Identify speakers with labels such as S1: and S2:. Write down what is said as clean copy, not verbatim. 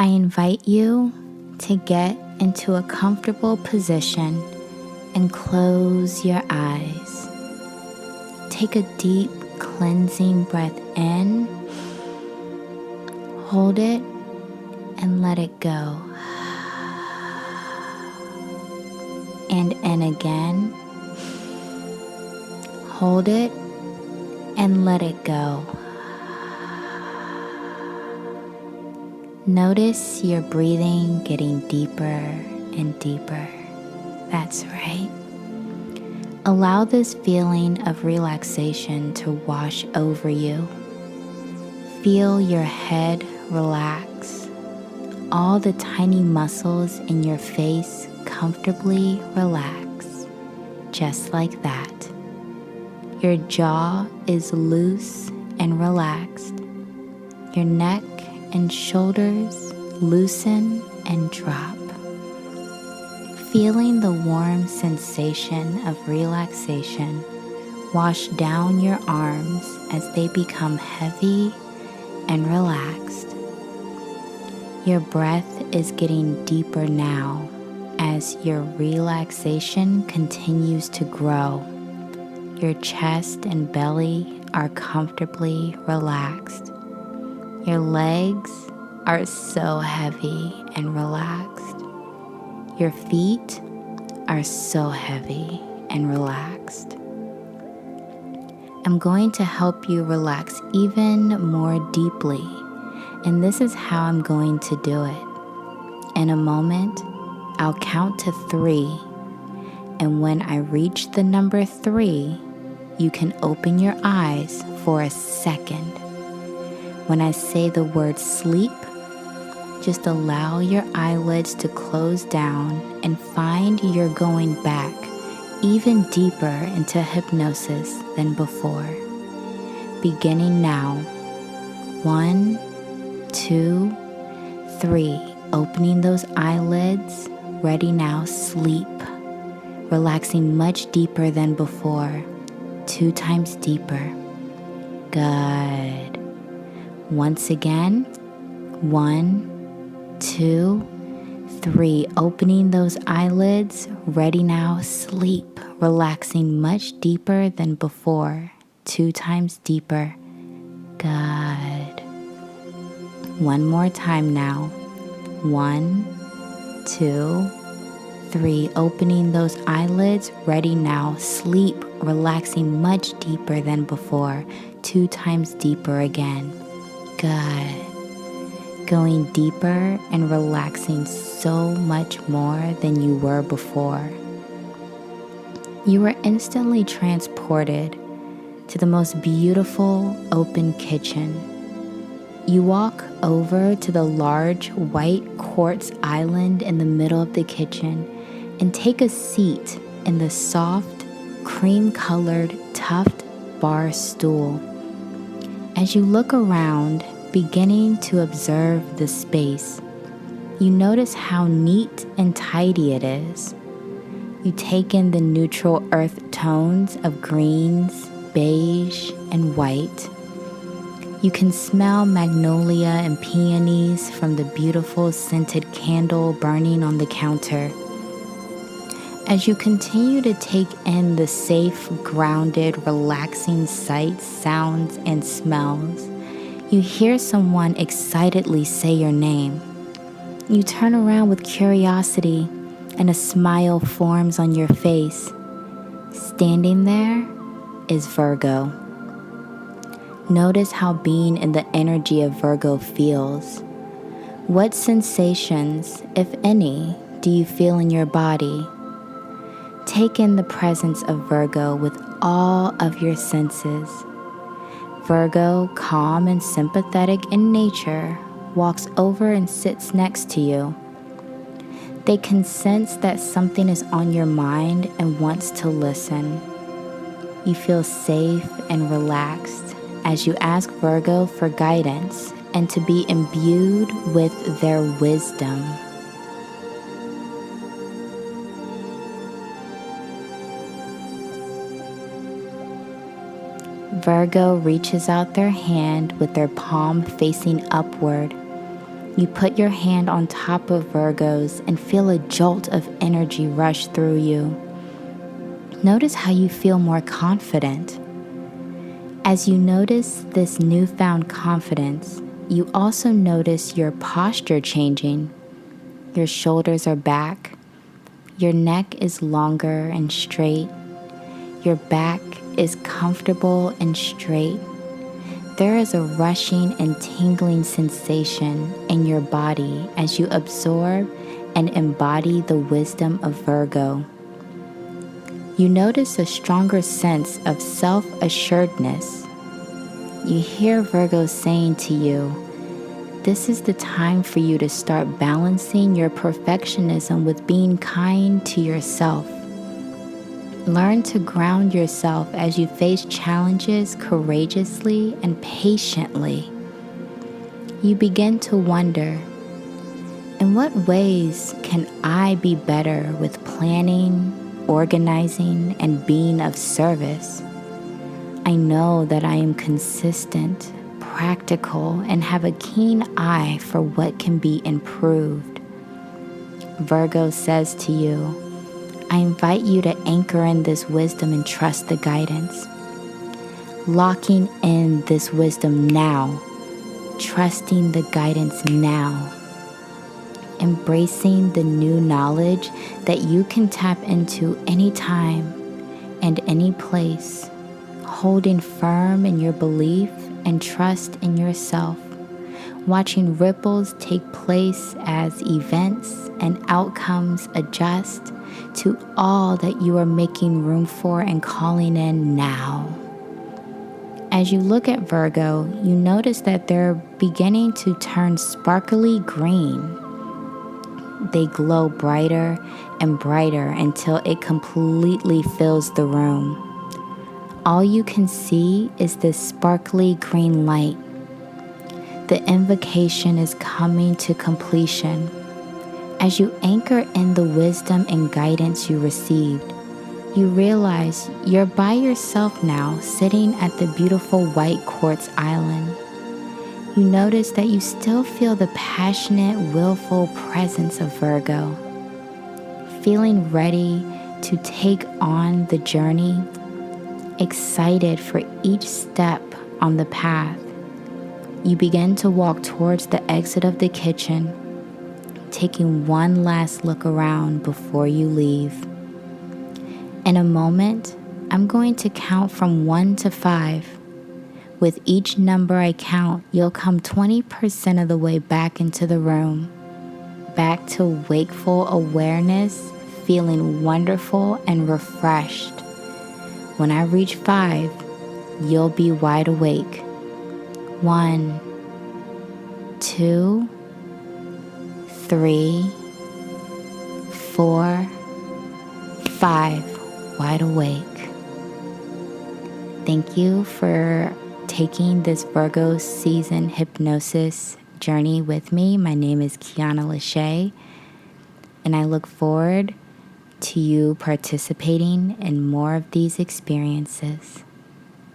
S1: I invite you to get into a comfortable position and close your eyes. Take a deep cleansing breath in, hold it, and let it go. And in again, hold it and let it go. Notice your breathing getting deeper and deeper. That's right. Allow this feeling of relaxation to wash over you. Feel your head relax. All the tiny muscles in your face comfortably relax, just like that. Your jaw is loose and relaxed. Your neck and shoulders loosen and drop. Feeling the warm sensation of relaxation wash down your arms as they become heavy and relaxed. Your breath is getting deeper now as your relaxation continues to grow. Your chest and belly are comfortably relaxed. Your legs are so heavy and relaxed. Your feet are so heavy and relaxed. I'm going to help you relax even more deeply, and this is how I'm going to do it. In a moment, I'll count to 3, and when I reach the number 3, you can open your eyes for a second. When I say the word sleep, just allow your eyelids to close down and find you're going back even deeper into hypnosis than before. Beginning now. 1, 2, 3. Opening those eyelids. Ready now, sleep. Relaxing much deeper than before. 2 times deeper. Good. Once again, 1, 2, 3. Opening those eyelids. Ready now, sleep. Relaxing much deeper than before. 2 times deeper. Good. One more time now. 1, 2, 3. Opening those eyelids. Ready now, sleep. Relaxing much deeper than before. 2 times deeper again. Good. Going deeper and relaxing so much more than you were before. You were instantly transported to the most beautiful open kitchen. You walk over to the large white quartz island in the middle of the kitchen and take a seat in the soft, cream-colored, tufted bar stool. As you look around, beginning to observe the space, you notice how neat and tidy it is. You take in the neutral earth tones of greens, beige, and white. You can smell magnolia and peonies from the beautiful scented candle burning on the counter. As you continue to take in the safe, grounded, relaxing sights, sounds, and smells, you hear someone excitedly say your name. You turn around with curiosity, and a smile forms on your face. Standing there is Virgo. Notice how being in the energy of Virgo feels. What sensations, if any, do you feel in your body? Take in the presence of Virgo with all of your senses. Virgo, calm and sympathetic in nature, walks over and sits next to you. They can sense that something is on your mind and wants to listen. You feel safe and relaxed as you ask Virgo for guidance and to be imbued with their wisdom. Virgo reaches out their hand with their palm facing upward. You put your hand on top of Virgo's and feel a jolt of energy rush through you. Notice how you feel more confident. As you notice this newfound confidence, you also notice your posture changing. Your shoulders are back. Your neck is longer and straight. Your back is comfortable and straight. There is a rushing and tingling sensation in your body as you absorb and embody the wisdom of Virgo. You notice a stronger sense of self-assuredness. You hear Virgo saying to you, this is the time for you to start balancing your perfectionism with being kind to yourself. Learn to ground yourself as you face challenges courageously and patiently. You begin to wonder, in what ways can I be better with planning, organizing, and being of service? I know that I am consistent, practical, and have a keen eye for what can be improved. Virgo says to you, I invite you to anchor in this wisdom and trust the guidance. Locking in this wisdom now, trusting the guidance now. Embracing the new knowledge that you can tap into anytime and any place, holding firm in your belief and trust in yourself, watching ripples take place as events and outcomes adjust to all that you are making room for and calling in now. As you look at Virgo, you notice that they're beginning to turn sparkly green. They glow brighter and brighter until it completely fills the room. All you can see is this sparkly green light. The invocation is coming to completion. As you anchor in the wisdom and guidance you received, you realize you're by yourself now, sitting at the beautiful white quartz island. You notice that you still feel the passionate, willful presence of Virgo. Feeling ready to take on the journey, excited for each step on the path, you begin to walk towards the exit of the kitchen, taking one last look around before you leave. In a moment, I'm going to count from 1 to 5. With each number I count, you'll come 20% of the way back into the room, back to wakeful awareness, feeling wonderful and refreshed. When I reach 5, you'll be wide awake. 1, 2, 3, 4, 5, wide awake. Thank you for taking this Virgo season hypnosis journey with me. My name is Quiana LaChé, and I look forward to you participating in more of these experiences.